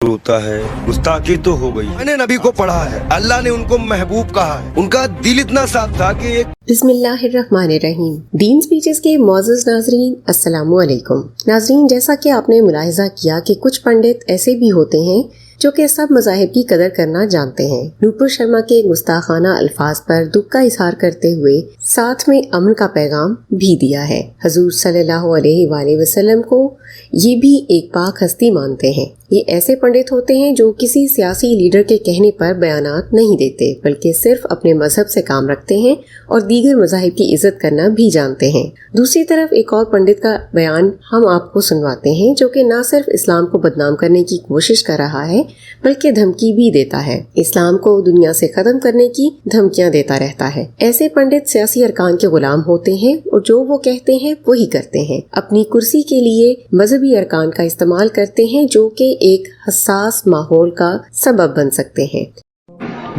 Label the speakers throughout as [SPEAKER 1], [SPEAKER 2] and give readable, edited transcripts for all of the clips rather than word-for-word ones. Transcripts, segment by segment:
[SPEAKER 1] होता है गुस्ताखी तो हो गई। मैंने नबी को पढ़ा है, अल्लाह ने उनको महबूब कहा है, उनका दिल इतना साफ था कि एक
[SPEAKER 2] बिस्मिल्लाहिर्रहमानिर्रहीम। दीन स्पीचेस के मोअज़्ज़ज़ नाज़रीन, अस्सलामु अलैकुम। नाज़रीन, जैसा कि आपने मुलाहिज़ा किया कि कुछ पंडित ऐसे भी होते हैं जो कि सब मज़ाहिब की कदर करना जानते हैं। नूपुर शर्मा के गुस्ताखाना अल्फाज पर दुख का इजहार करते हुए साथ में अमन का पैगाम भी दिया है। हुज़ूर सल्लल्लाहु अलैहि वसल्लम को ये भी एक पाक हस्ती मानते हैं। ये ऐसे पंडित होते हैं जो किसी सियासी लीडर के कहने पर बयानात नहीं देते, बल्कि सिर्फ अपने मजहब से काम रखते हैं और दीगर मज़ाहिब की इज्जत करना भी जानते हैं। दूसरी तरफ एक और पंडित का बयान हम आपको सुनवाते हैं जो कि न सिर्फ इस्लाम को बदनाम करने की कोशिश कर रहा है बल्कि धमकी भी देता है। इस्लाम को दुनिया से खत्म करने की धमकियां देता रहता है। ऐसे पंडित सियासी अरकान के गुलाम होते हैं और जो वो कहते हैं वही करते हैं। अपनी कुर्सी के लिए मजहबी अरकान का इस्तेमाल करते हैं जो कि एक हसास माहौल का सबब बन सकते हैं।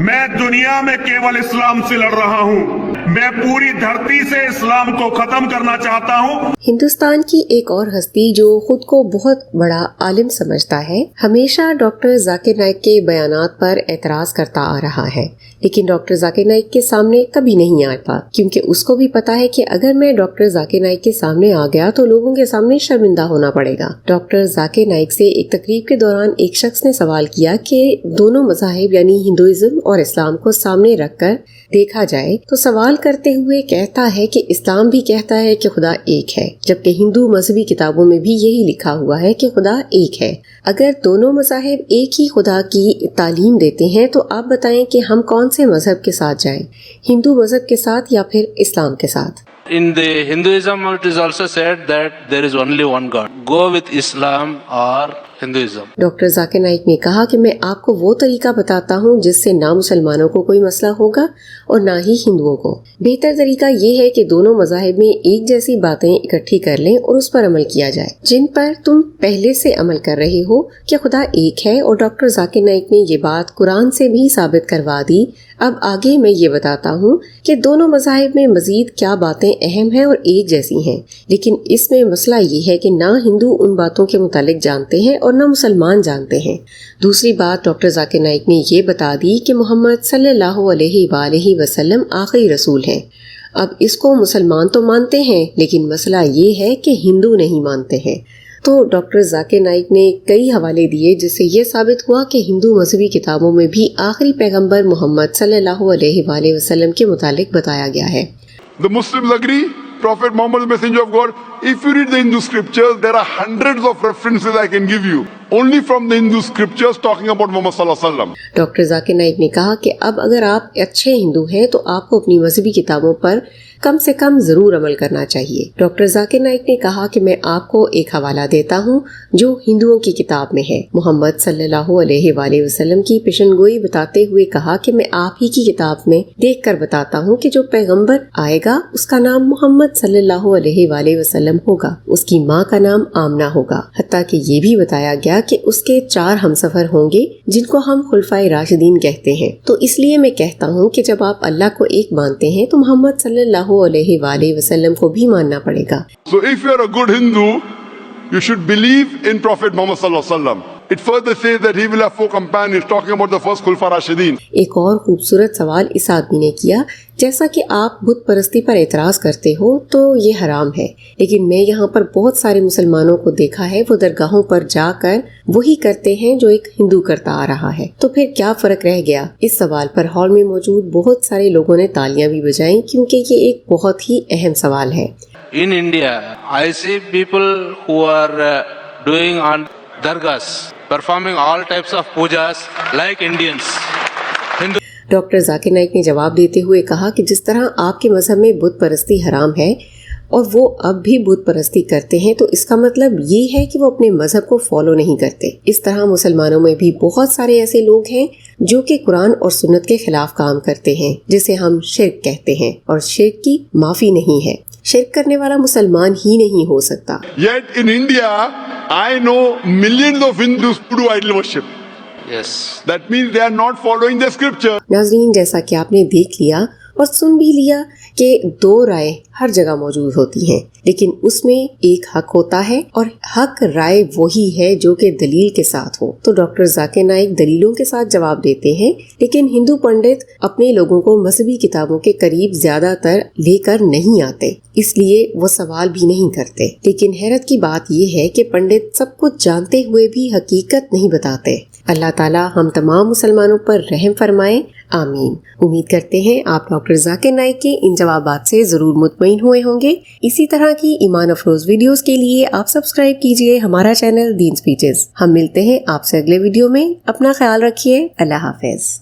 [SPEAKER 3] मैं दुनिया में केवल इस्लाम से लड़ रहा हूँ। मैं पूरी धरती से इस्लाम को खत्म करना चाहता हूँ।
[SPEAKER 2] हिंदुस्तान की एक और हस्ती जो खुद को बहुत बड़ा आलिम समझता है, हमेशा डॉक्टर जाकिर नाइक के बयानात पर एतराज करता आ रहा है, लेकिन डॉक्टर जाकिर नाइक के सामने कभी नहीं आता, क्योंकि उसको भी पता है कि अगर मैं डॉक्टर जाकिर नाइक के सामने आ गया तो लोगों के सामने शर्मिंदा होना पड़ेगा। डॉक्टर जाकिर नाइक से एक तकरीब के दौरान एक शख्स ने सवाल किया कि दोनों मज़ाहिब यानी हिंदुइज्म और इस्लाम को सामने रखकर देखा जाए तो सवाल करते हुए कहता है कि इस्लाम भी कहता है कि खुदा एक है, जबकि हिंदू मजहबी किताबों में भी यही लिखा हुआ है कि खुदा एक है। अगर दोनों मज़ाहिब एक ही खुदा की तालीम देते हैं तो आप बताएं कि हम कौन से मजहब के साथ जाएं, हिंदू मजहब के साथ या फिर इस्लाम के साथ।
[SPEAKER 4] In the Hinduism, it is also said that there is only one God. Go with Islam or Hinduism.
[SPEAKER 2] Doctor Zakir Naik ने कहा कि मैं आपको वो तरीका बताता हूँ जिससे ना मुसलमानों को कोई मसला होगा और ना ही हिंदुओं को। बेहतर तरीका ये है कि दोनों मज़ाहिब में एक जैसी बातें इकट्ठी कर लें और उस पर अमल किया जाए जिन पर तुम पहले से अमल कर रहे हो कि खुदा एक है। और डॉक्टर जाकिर नाइक ने ये बात कुरान से भी साबित करवा दी। अब आगे मैं ये बताता हूँ कि दोनों मज़ाहिब में मजीद क्या बातें अहम हैं और एक जैसी हैं, लेकिन इसमें मसला ये है कि ना हिंदू उन बातों के मुतालिक जानते हैं और ना मुसलमान जानते हैं। दूसरी बात डॉक्टर जाकिर नाइक ने ये बता दी कि मोहम्मद सल्लल्लाहु अलैहि वसल्लम आखिरी रसूल हैं। अब इसको मुसलमान तो मानते हैं, लेकिन मसला ये है कि हिंदू नहीं मानते हैं। तो डॉक्टर जाकिर नाइक ने कई हवाले दिए जिससे ये साबित हुआ कि हिंदू मजहबी किताबों में भी आखिरी पैगंबर मोहम्मद सल्लल्लाहु अलैहि वसल्लम के मुतालिक बताया गया है।
[SPEAKER 3] The Muslims agree, Prophet Muhammad is the messenger of God. If you read the Hindu scriptures, there are hundreds of references I can give you only from the Hindu scriptures talking about Muhammad sallallahu alaihi wasallam.
[SPEAKER 2] Doctor Zakir Naik ने कहा कि अब अगर आप अच्छे हिंदू हैं तो आपको अपनी मजहबी किताबों पर कम से कम जरूर अमल करना चाहिए। डॉक्टर जाकिर नाइक ने कहा कि मैं आपको एक हवाला देता हूँ जो हिंदुओं की किताब में है। मोहम्मद सल्लल्लाहु अलैहि वसल्लम की पेशनगोई बताते हुए कहा कि मैं आप ही की किताब में देखकर बताता हूँ कि जो पैगंबर आएगा उसका नाम मोहम्मद सल्लल्लाहु अलैहि वसल्लम होगा, उसकी माँ का नाम आमना होगा। हत्ता कि ये भी बताया गया कि उसके 4 हमसफर होंगे जिनको हम खुलफाए राशिदीन कहते हैं। तो इसलिए मैं कहता हूँ कि जब आप अल्लाह को एक मानते हैं तो मोहम्मद सल्लल्लाहु अलैहि वसल्लम को भी मानना पड़ेगा।
[SPEAKER 3] So if you are a good Hindu, you should believe in Prophet Muhammad sallallahu alaihi wasallam. It further says that he will have 4 companions, talking about the first Khulfa Rashidin.
[SPEAKER 2] एक और खूबसूरत सवाल इस आदमी ने किया, जैसा कि आप बुत परस्ती पर एतराज करते हो तो ये हराम है, लेकिन मैं यहाँ पर बहुत सारे मुसलमानों को देखा है वो दरगाहों पर जाकर वही करते हैं जो एक हिंदू करता आ रहा है, तो फिर क्या फर्क रह गया। इस सवाल पर हॉल में मौजूद बहुत सारे लोगों ने तालियां भी बजाईं क्योंकि ये एक बहुत ही अहम सवाल है।
[SPEAKER 4] In India, I see people who are doing on dargahs, performing all types of pujas like Indians.
[SPEAKER 2] Doctor Zakir Naik ने जवाब देते हुए कहा कि जिस तरह आपके मजहब में बुत परस्ती हराम है और वो अब भी बुत परस्ती करते हैं तो इसका मतलब ये है कि वो अपने मजहब को फॉलो नहीं करते। इस तरह मुसलमानों में भी बहुत सारे ऐसे लोग हैं जो कि कुरान और सुन्नत के खिलाफ काम करते हैं, जिसे हम शिर्क कहते हैं, और शिर्क की माफी नहीं है। शिर्क करने वाला मुसलमान ही नहीं हो सकता।
[SPEAKER 3] Yet in India, I know millions of Hindus who do idol worship.
[SPEAKER 4] Yes.
[SPEAKER 3] That means they are not following the scripture.
[SPEAKER 2] नाज़रीन, जैसा कि आपने देख लिया और सुन भी लिया کہ دو رائے ہر جگہ موجود ہوتی ہیں، لیکن اس میں ایک حق ہوتا ہے اور حق رائے وہی ہے جو کہ دلیل کے ساتھ ہو۔ تو ڈاکٹر ذاکر نائک دلیلوں کے ساتھ جواب دیتے ہیں، لیکن ہندو پنڈت اپنے لوگوں کو مذہبی کتابوں کے قریب زیادہ تر لے کر نہیں آتے، اس لیے وہ سوال بھی نہیں کرتے۔ لیکن حیرت کی بات یہ ہے کہ پنڈت سب کچھ جانتے ہوئے بھی حقیقت نہیں بتاتے۔ اللہ تعالیٰ ہم تمام مسلمانوں پر رحم فرمائے، آمین۔ امید کرتے ہیں آپ ڈاکٹر ذاکر نائک کے ان جوابات سے ضرور مطمئن ہوئے ہوں گے۔ اسی طرح کی ایمان افروز ویڈیوز کے لیے آپ سبسکرائب کیجئے ہمارا چینل دین اسپیچز۔ ہم ملتے ہیں آپ سے اگلے ویڈیو میں، اپنا خیال رکھیے، اللہ حافظ۔